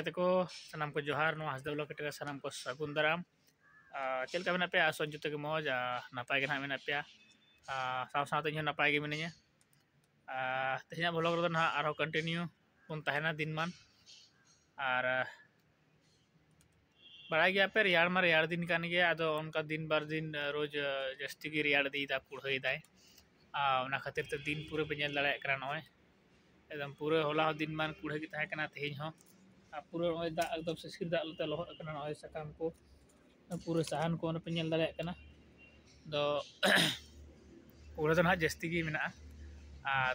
Gaते को सनम को जोहार नो हसदा ब्लॉग के सनम को सगुन दाराम चल का मेना पे आसो जुते के मौज नापाय के ना मेना पे साव साव ते नापाय के मिनिया तेहना ब्लॉग रो ना आरो कंटिन्यू उन तहना दिन मान और बड़ा गया पे रियार मार रियार दिन कान गया अदो उनका दिन बार दिन रोज जस्ती की रियार दी दा कुड़हई दाय ना खातिर ते दिन पूरे पे नेल दाड़े करा नय एकदम पूरे होला दिन मान कुड़हई की ताहे कना तेहन हो पूरे दा एकदम सिसिर दा लते लहत कना नय सकाम को पूरे साहन को पे नेल दाड़े कना दो पूरे तो ना जस्ती की मेना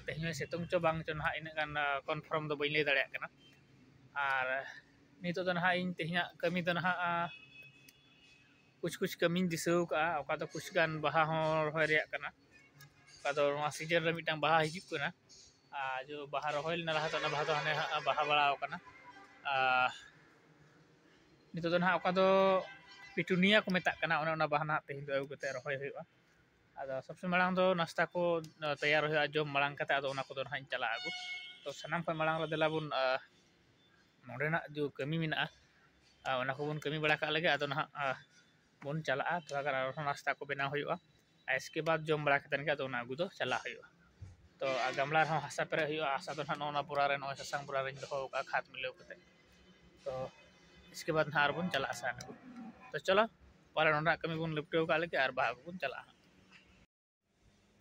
तेहन सेतुंग चो बांग चो ना इन गान कन्फर्म दो बइन ले दाड़े कना और नितो तो ना इन तेहना कमी तो ना कुछ कमी दिसौ का ओका तो कुछ गान बाहा हो रहोय रे कना ओका तो नवा सीजन रे मिटांग बाहा हिजुक कना जो बाहा रहोय ना रहा तो ना बाहा तो हने बाहा बड़ाव कना नितो तो ना ओका तो पिटुनिया को मेता कना ओना बाहा ना तेहन दो अगु कते रहोय हुआ आदो सबसे मांग दो नाश्ता को तैयार हुआ जम मांग कते आदो ओना को दो ना चला आगु तो सनाम को मांग रे देला बुन नोडेना जो कमी मेना ओना को बुन कमी बड़ा का लगे आदो ना बुन चला थोड़ा गान नाश्ता को बना हुआ इसके बाद जम बड़ा कतन के आदो ना अगु दो चला हुआ तो गमला रे हासा पेरे हुआ हासा तो ना नोना बुरा रे नो ससांग बुरा रे दो का खात मिलेव कते तो इसके बाद ना बुन चला सा तो चलो पाले नोना कमी बुन लिपटेव का लगे और बाहा बुन चला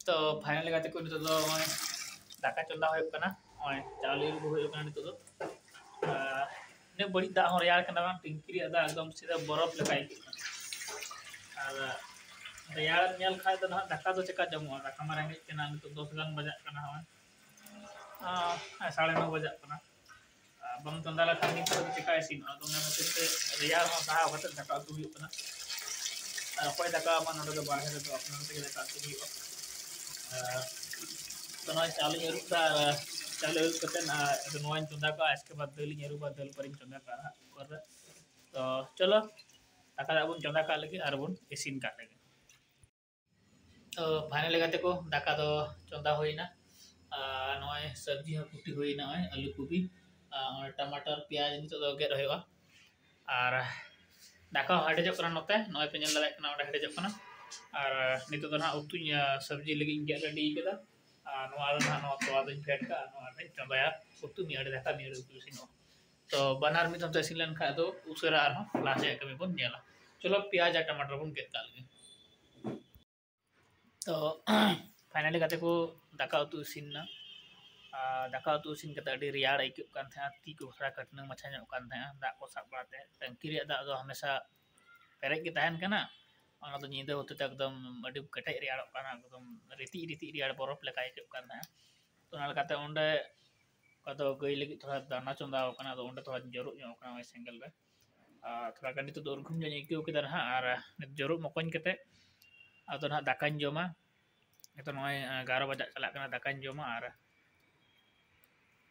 तो फाइनली गाते को नितो दो दाका चंदा होय कना ओय चावल को होय कना नितो दो ने बड़ी दा हो यार कना टिंकी दा एकदम सीधा बरफ लगाई और यार नेल खाय तो ना दाका तो चका जमो दाका मा रेंगे कना नितो 10 गान बजा कना हो 9:30 बजा कना बम चंदा ला खानी तो चका इसिन तो ने मते यार हो दा होते दाका तो हुई कना कोई दाका मा नोडे के बाहर तो अपना ते दाका तो हुई तो ना चालू एरुदा चालू करते ना तो नोन चंदा का इसके बाद दल एरुबा दल पर चंदा का कर तो चलो दाका बुन चंदा का लगे और बुन इसिन का लगे तो फाइनली गाते को दाका दो चंदा होइना नय सब्जी हो कुटी होइना आलू कोबी टमाटर प्याज नितो दो गेट होइवा और दाका हडेजो करा नते नय पे नेल दाड़े कना ओडे हडेजो कना और नितो दो ना उतु सब्जी लगी गेट रेडी केदा नोआ ना नोआ तो आदन फेट का नोआ रे चंदाया उतु मी अडे दाका मी अडे उतु सिनो तो बनार मी तम सिलन खा दो उसरा आर हो लासे कमी बन नेला चलो प्याज और टमाटर बन गेट का लगे तो फाइनली गाते को दाका उतु सिनना दाका उतु सिन कते अडी रियाड़ आइक कान था ती को थोड़ा कटना मछा नो कान था दा को साब बाते टंकी रे दा दो हमेशा पेरेक के तहन कना ओना तो नींदे होते एकदम अडी कटे रियाड़ काना एकदम रिती रियाड़ बरफ लगा आइक कान था तो ना लगाते ओंडे कदो गई लगी थोड़ा दाना चंदा काना तो ओंडे थोड़ा जरूर नो काना सिंगल रे थोड़ा गनी तो दूर घुम जाने क्यों किधर हां और जरूर मकोन कते आदो ना दाकान जोमा तो नय 11 बजे चला कना दाकान जोमा और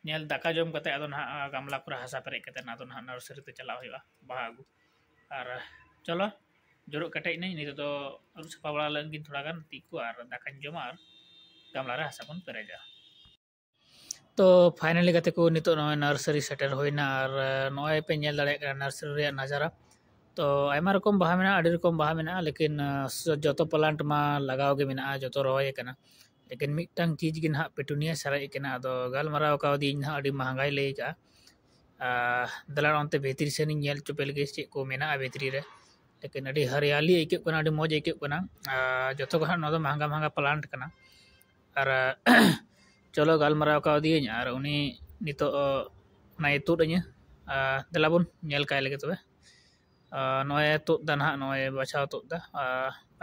नेल दाका जोम कते आदो ना गामला पूरा हासा पेरे कते ना तो ना नर्सरी ते चला हुआ बाहा अगु और चलो जरूर कटे नहीं नहीं तो अरु सफा बड़ा लगिन थोड़ा गान तीको और दाकान जोमा और गामला रे हासा बन पेरेजा तो फाइनली गाते को नितो नय नर्सरी सेटर होइना और नय पे नेल दाड़े कना नर्सरी रे नजारा तो आयमा रकम बाहा मेना अडी रकम बाहा मेना लेकिन जतो प्लांट मा लगाव गे मेना जतो रोय कना लेकिन मिटंग चीज गिन हा पेटुनिया सराय कना दो गालमाराव का दी ना अडी महंगाई ले का दलाल अंते भीतरी से नेल चुपेल गे चे को मेना भीतरी रे लेकिन अडी हरियाली आइके कना अडी मौज आइके कना जतो का न दो महंगा प्लांट कना और चलो गालमाराव का दी और उनी नितो नाय तुडኛ दलाबुन नेल काय लगे तबे नय तो दाना नय बचाव तो दा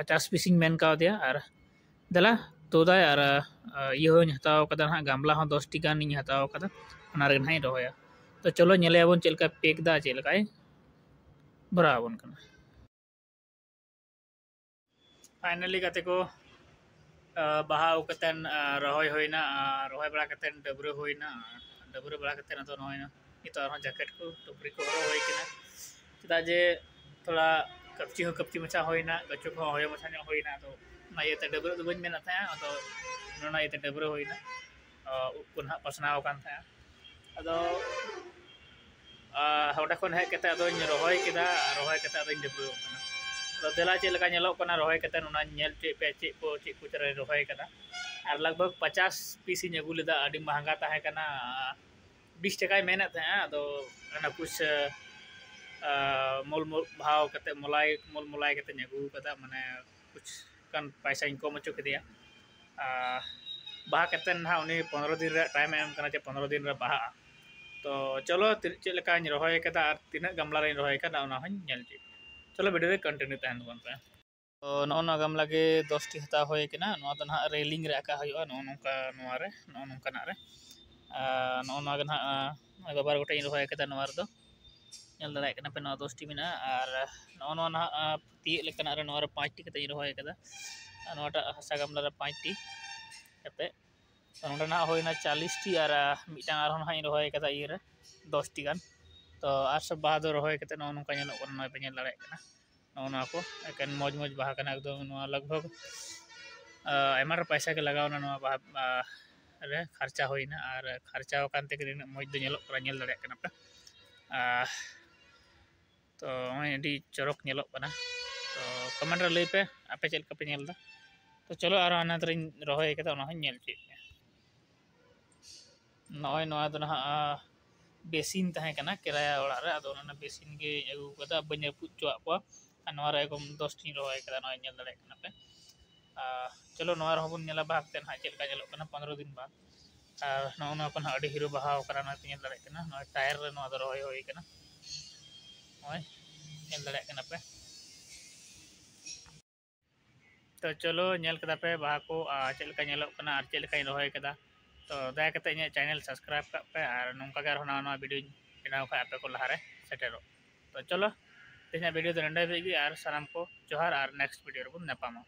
50 पीसिंग मेन का दिया और दला तो दा और ये हताव कदा ना गामला हो 10 टी गान नी हताव कदा ओना रे नाही रहोया तो चलो नेले आबन चलका पेक दा चलकाय बराबन कना फाइनली गाते को बाहा कतन रहोय होइना रहोय बड़ा कतन डबरे होइना डबरे बड़ा कतन तो नय नितो जैकेट को टोपरी को होय किना चदा जे थोड़ा कपची मचा होइना गचो को होय मचा होइना तो ना ये डबरे तो बन मेना था तो ना ये डबरे होइना उकुन हा पसनाव कान था अदो ᱚᱸᱰᱮ ᱠᱷᱚᱱ ᱦᱮᱡ ᱠᱟᱛᱮ ᱟᱫᱚᱧ ᱨᱚᱦᱚᱭ ᱠᱮᱫᱟ ᱨᱚᱦᱚᱭ ᱠᱟᱛᱮ ᱟᱫᱚᱧ ᱰᱟᱹᱵᱽᱨᱟᱹᱣ ᱠᱟᱱᱟ ᱟᱫᱚ ᱫᱮᱞᱟ ᱪᱮᱫ ᱞᱮᱠᱟ ᱧᱮᱞᱚᱜ ᱠᱟᱱᱟ ᱨᱚᱦᱚᱭ ᱠᱟᱛᱮ ᱚᱱᱟ ᱧᱮᱞ ᱪᱮᱫ ᱯᱮ ᱪᱮᱫ ᱠᱚ ᱪᱮᱨᱟᱧ ᱨᱚᱦᱚᱭ ᱠᱟᱫᱟ ᱟᱨ ᱞᱟᱜᱽᱵᱷᱟᱜᱽ 50 ᱯᱤᱥ ᱤᱧ ᱟᱹᱜᱩ ᱞᱮᱫᱟ ᱟᱹᱰᱤ ᱢᱟᱦᱸᱜᱟ ᱛᱟᱦᱮᱸ ᱠᱟᱱᱟ 20 ᱴᱟᱠᱟᱭ ᱢᱮᱱᱮᱫ ᱛᱟᱦᱮᱸᱜᱼᱟ ᱟᱫᱚ ᱚᱱᱟ कुछ मोल भाव कते मोलाई कते अगू कदा माने कुछ कान पैसा कम हचो के बाहा कते ना उनी 15 दिन रे टाइम एम कना जे 15 दिन रे बाहा तो चलो चेक लेका रही कदा और तीना गमला रे रही कदा ओना हन नेल चे चलो वीडियो रे कंटिन्यू तहन बन पे तो नो गमला के 10 टी हता होय कना नो तो ना रेलिंग रे आका होय नो नोका नो रे नो नोका ना रे नो ना गना बाबार गोटे रही कदा नो रे दो नेल दाड़ा कना पे नो 10 टी मेना और नो ना ती लेकना रे नो रे 5 टी कते रही कदा नोटा हसा गमला रे 5 टी कते तो ना होना 40 टी और मिटांग आर ना रही कदा ये 10 टी गान तो और सब बाहा दो रही कते नो नोका नेलो कना पे नेल दाड़ा कना नो को एकेन मौज मौज बाहा कना एकदम नो लगभग आयमा पैसा के लगावना नो बाहा रे खर्चा होइना और खर्चा कानते के मौज दो नेलो कना नेल दाड़ा कना पे तो अभी चरक नेलो कना तो कमेंट रे लई पे आपे चेक पे नेल दा तो चलो और अनादर रही कदा ओना नेल चे नॉय नवा दो ना बेसिन तहे कना किराया ओड़ा रे अदो ना बेसिन के अगू कदा बने पुचवा को नवा रे एकदम 10 टी रही कदा नॉय नेल दाड़ा कना पे चलो नवा रे हबन नेला बाग तेन हा चेक का नेलो कना 15 दिन बाद और नो को अड़ी हिरो बहाव करा ना नेल दाड़ा कना नॉय टायर रे नवा दो रही होई कना नॉय नेल दाड़ा कना पे तो चलो नेल कदा पे बाहा को चेक लेका नेलो कना और चेक लेका रही कदा तो दया कते इन चैनल सब्सक्राइब कर पे और नौका नवा वीडियो बनाव खा आपे को लहारे सेटेरो तो चलो तेना वीडियो तो नंडे और साराम को जोहार और नेक्स्ट वीडियो रे बन नेपामा।